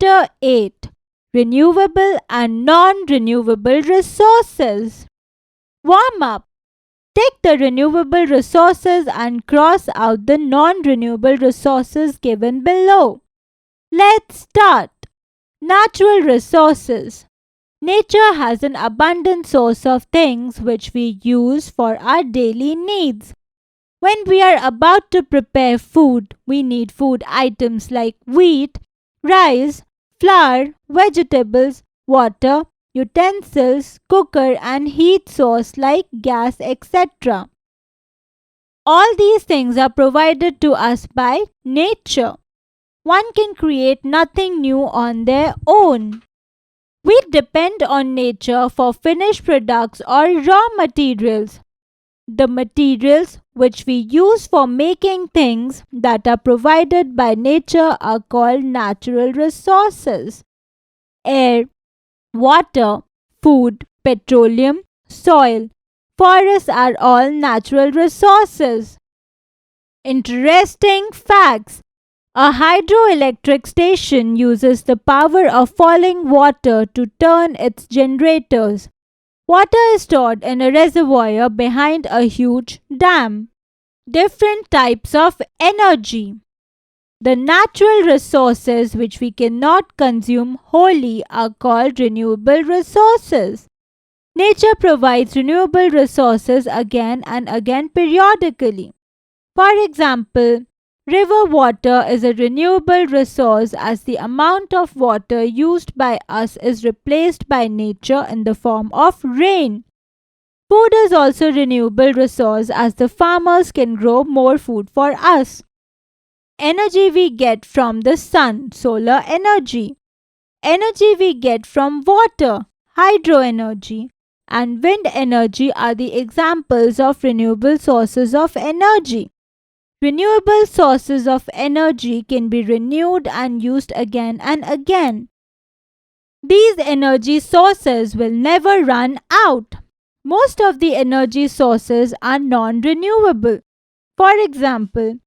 Chapter 8, Renewable and Non-Renewable Resources. Warm up. Take the renewable resources and cross out the non-renewable resources given below. Let's start. Natural resources. Nature has an abundant source of things which we use for our daily needs. When we are about to prepare food, we need food items like wheat, rice, flour, vegetables, water, utensils, cooker and heat source like gas, etc. All these things are provided to us by nature. One can create nothing new on their own. We depend on nature for finished products or raw materials. The materials which we use for making things that are provided by nature are called natural resources. Air, water, food, petroleum, soil, forests are all natural resources. Interesting facts. A hydroelectric station uses the power of falling water to turn its generators. Water is stored in a reservoir behind a huge dam. Different types of energy. The natural resources which we cannot consume wholly are called renewable resources. Nature provides renewable resources again and again periodically. For example, river water is a renewable resource as the amount of water used by us is replaced by nature in the form of rain. Food is also a renewable resource as the farmers can grow more food for us. Energy we get from the sun, solar energy. Energy we get from water, hydro energy. And wind energy are the examples of renewable sources of energy. Renewable sources of energy can be renewed and used again and again. These energy sources will never run out. Most of the energy sources are non-renewable. For example,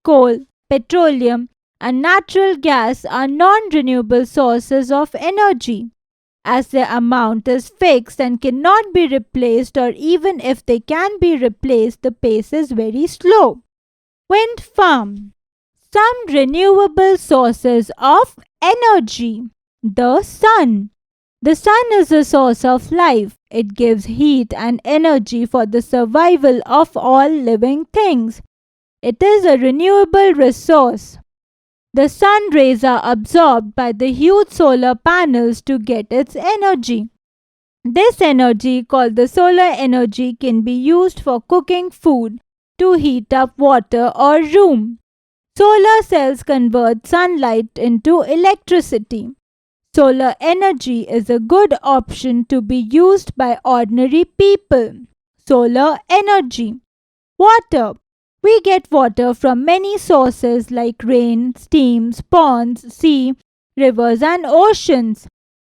coal, petroleum, and natural gas are non-renewable sources of energy, as their amount is fixed and cannot be replaced, or even if they can be replaced, the pace is very slow. Wind farm. Some renewable sources of energy. The sun. The sun is a source of life. It gives heat and energy for the survival of all living things. It is a renewable resource. The sun rays are absorbed by the huge solar panels to get its energy. This energy, called the solar energy, can be used for cooking food, to heat up water or room. Solar cells convert sunlight into electricity. Solar energy is a good option to be used by ordinary people. Solar energy. Water. We get water from many sources like rain, streams, ponds, sea, rivers and oceans.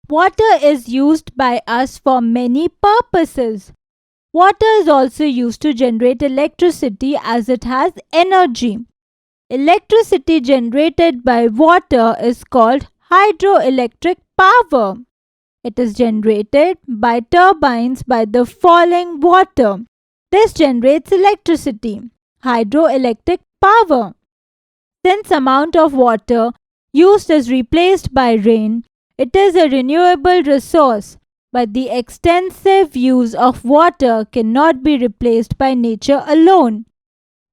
Water is used by us for many purposes. Water is also used to generate electricity as it has energy. Electricity generated by water is called hydroelectric power. It is generated by turbines by the falling water. This generates electricity, hydroelectric power. Since amount of water used is replaced by rain, it is a renewable resource. But the extensive use of water cannot be replaced by nature alone.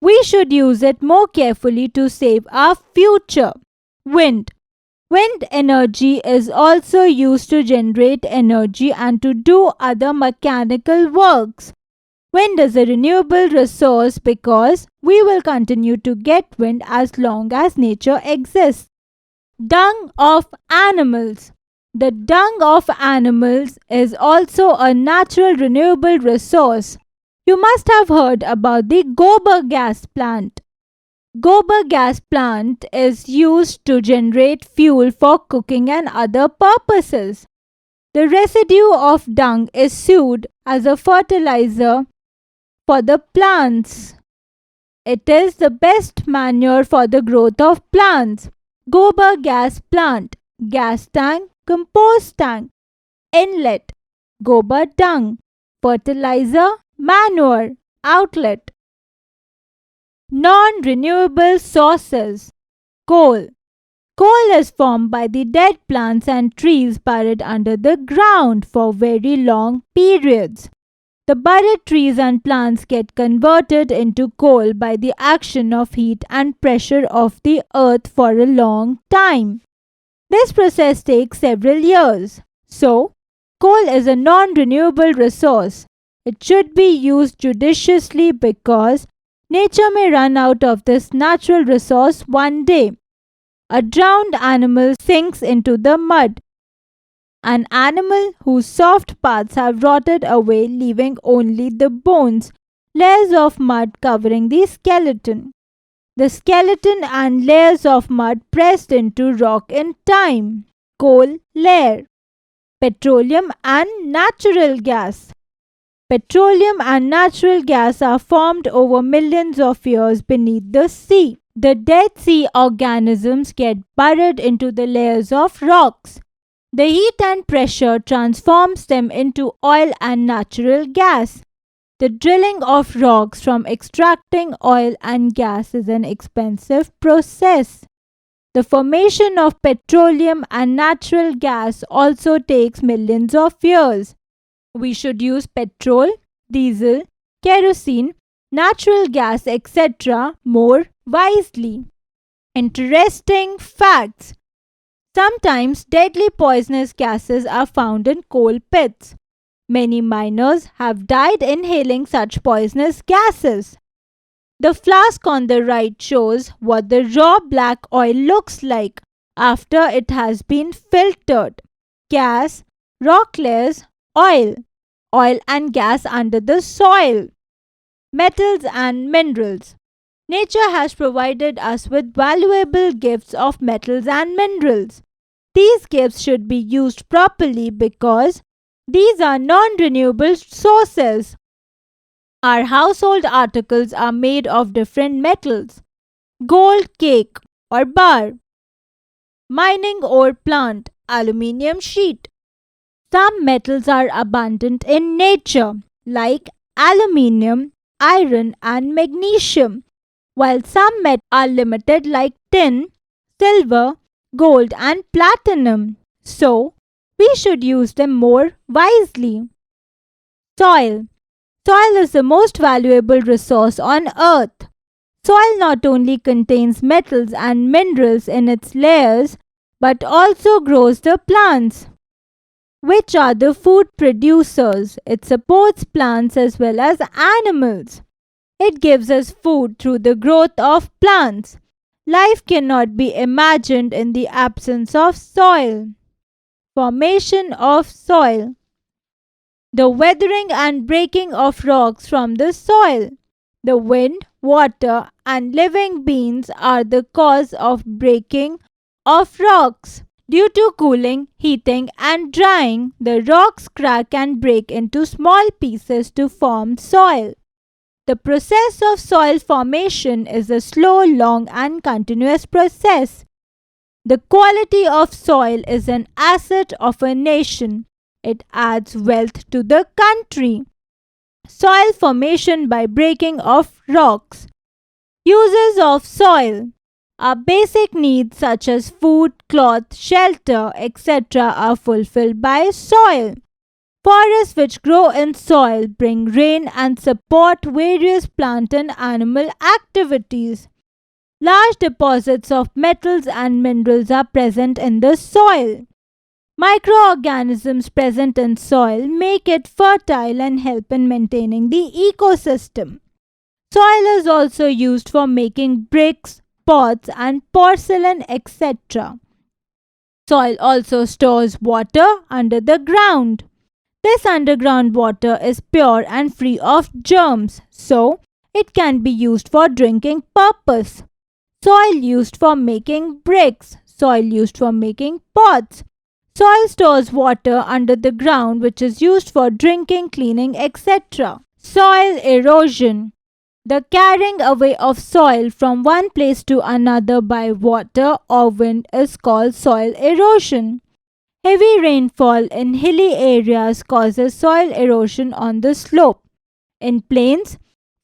We should use it more carefully to save our future. Wind. Wind energy is also used to generate energy and to do other mechanical works. Wind is a renewable resource because we will continue to get wind as long as nature exists. Dung of animals. The dung of animals is also a natural renewable resource. You must have heard about the Gober Gas Plant. Gober Gas Plant is used to generate fuel for cooking and other purposes. The residue of dung is used as a fertilizer for the plants. It is the best manure for the growth of plants. Gober Gas Plant. gas tank, compost tank. Inlet, gobar dung. Fertilizer, manure. Outlet, non-renewable sources. Coal. Coal is formed by the dead plants and trees buried under the ground for very long periods. The buried trees and plants get converted into coal by the action of heat and pressure of the earth for a long time. This process takes several years. So, coal is a non-renewable resource. It should be used judiciously because nature may run out of this natural resource one day. A drowned animal sinks into the mud. An animal whose soft parts have rotted away, leaving only the bones, layers of mud covering the skeleton. The skeleton and layers of mud pressed into rock in time. Coal layer. Petroleum and natural gas. Petroleum and natural gas are formed over millions of years beneath the sea. The dead sea organisms get buried into the layers of rocks. The heat and pressure transforms them into oil and natural gas. The drilling of rocks from extracting oil and gas is an expensive process. The formation of petroleum and natural gas also takes millions of years. We should use petrol, diesel, kerosene, natural gas, etc. more wisely. Interesting facts. Sometimes deadly poisonous gases are found in coal pits. Many miners have died inhaling such poisonous gases. The flask on the right shows what the raw black oil looks like after it has been filtered. Gas, rock layers, oil and gas under the soil. Metals and minerals. Nature has provided us with valuable gifts of metals and minerals. These gifts should be used properly because these are non-renewable sources. Our household articles are made of different metals. Gold cake or bar. Mining ore plant, aluminium sheet. Some metals are abundant in nature, like aluminium, iron, and magnesium, while some metals are limited, like tin, silver, gold, and platinum. So, we should use them more wisely. Soil. Soil is the most valuable resource on earth. Soil not only contains metals and minerals in its layers, but also grows the plants, which are the food producers. It supports plants as well as animals. It gives us food through the growth of plants. Life cannot be imagined in the absence of soil. Formation of soil. The weathering and breaking of rocks from the soil. The wind, water, and living beings are the cause of breaking of rocks. Due to cooling, heating, and drying, the rocks crack and break into small pieces to form soil. The process of soil formation is a slow, long, and continuous process. The quality of soil is an asset of a nation. It adds wealth to the country. Soil formation by breaking of rocks. Uses of soil. Our basic needs such as food, cloth, shelter, etc. are fulfilled by soil. Forests which grow in soil bring rain and support various plant and animal activities. Large deposits of metals and minerals are present in the soil. Microorganisms present in soil make it fertile and help in maintaining the ecosystem. Soil is also used for making bricks, pots, and porcelain, etc. Soil also stores water under the ground. This underground water is pure and free of germs, so it can be used for drinking purpose. Soil used for making bricks. Soil used for making pots. Soil stores water under the ground which is used for drinking, cleaning, etc. Soil erosion. The carrying away of soil from one place to another by water or wind is called soil erosion. Heavy rainfall in hilly areas causes soil erosion on the slope. In plains,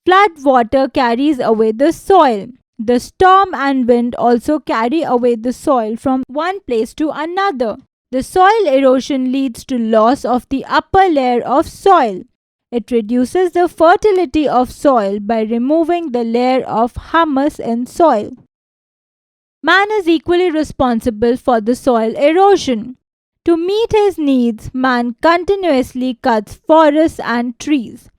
flood water carries away the soil. The storm and wind also carry away the soil from one place to another. The soil erosion leads to loss of the upper layer of soil. It reduces the fertility of soil by removing the layer of humus in soil. Man is equally responsible for the soil erosion. To meet his needs, man continuously cuts forests and trees.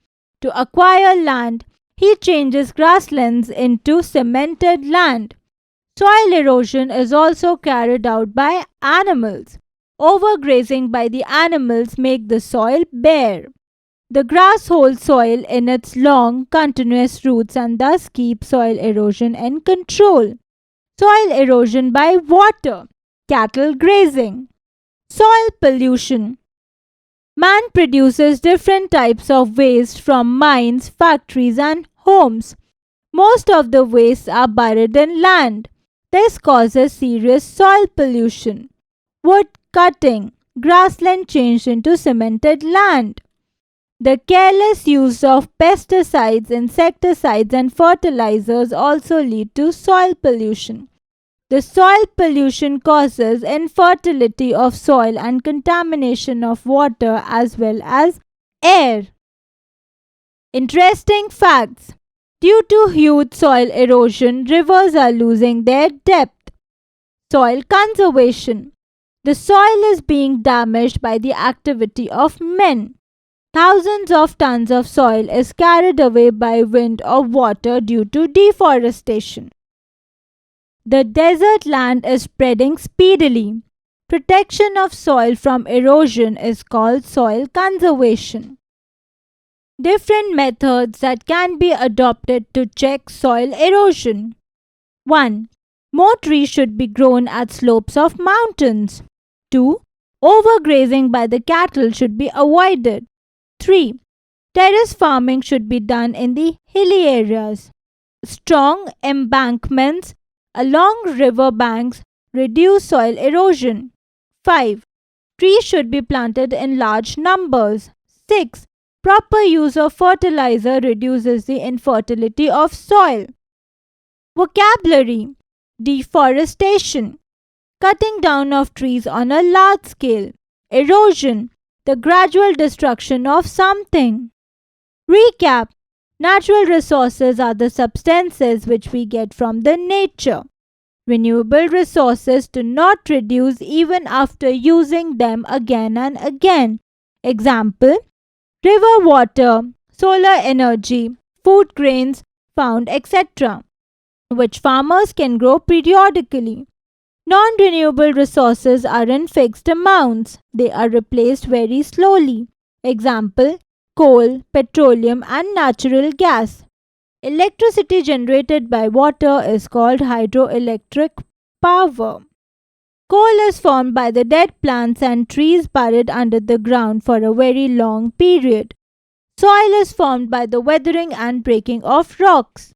To acquire land, he changes grasslands into cemented land. Soil erosion is also carried out by animals. Overgrazing by the animals make the soil bare. The grass holds soil in its long, continuous roots and thus keeps soil erosion in control. Soil erosion by water, cattle grazing. Soil pollution. Man produces different types of waste from mines, factories, and homes. Most of the wastes are buried in land. This causes serious soil pollution. Wood cutting, grassland changed into cemented land. The careless use of pesticides, insecticides, and fertilizers also lead to soil pollution. The soil pollution causes infertility of soil and contamination of water as well as air. Interesting facts. Due to huge soil erosion, rivers are losing their depth. Soil conservation. The soil is being damaged by the activity of men. Thousands of tons of soil is carried away by wind or water due to deforestation. The desert land is spreading speedily. Protection of soil from erosion is called soil conservation. Different methods that can be adopted to check soil erosion. 1. More trees should be grown at slopes of mountains. 2. Overgrazing by the cattle should be avoided. 3. Terrace farming should be done in the hilly areas. Strong embankments along river banks reduce soil erosion. 5. Trees should be planted in large numbers. 6. Proper use of fertilizer reduces the infertility of soil. Vocabulary: deforestation, cutting down of trees on a large scale. Erosion, the gradual destruction of something. Recap: natural resources are the substances which we get from the nature. Renewable resources do not reduce even after using them again and again. Example: river water, solar energy, food grains found, etc., which farmers can grow periodically. Non-renewable resources are in fixed amounts. They are replaced very slowly. Example: coal, petroleum, and natural gas. Electricity generated by water is called hydroelectric power. Coal is formed by the dead plants and trees buried under the ground for a very long period. Soil is formed by the weathering and breaking of rocks.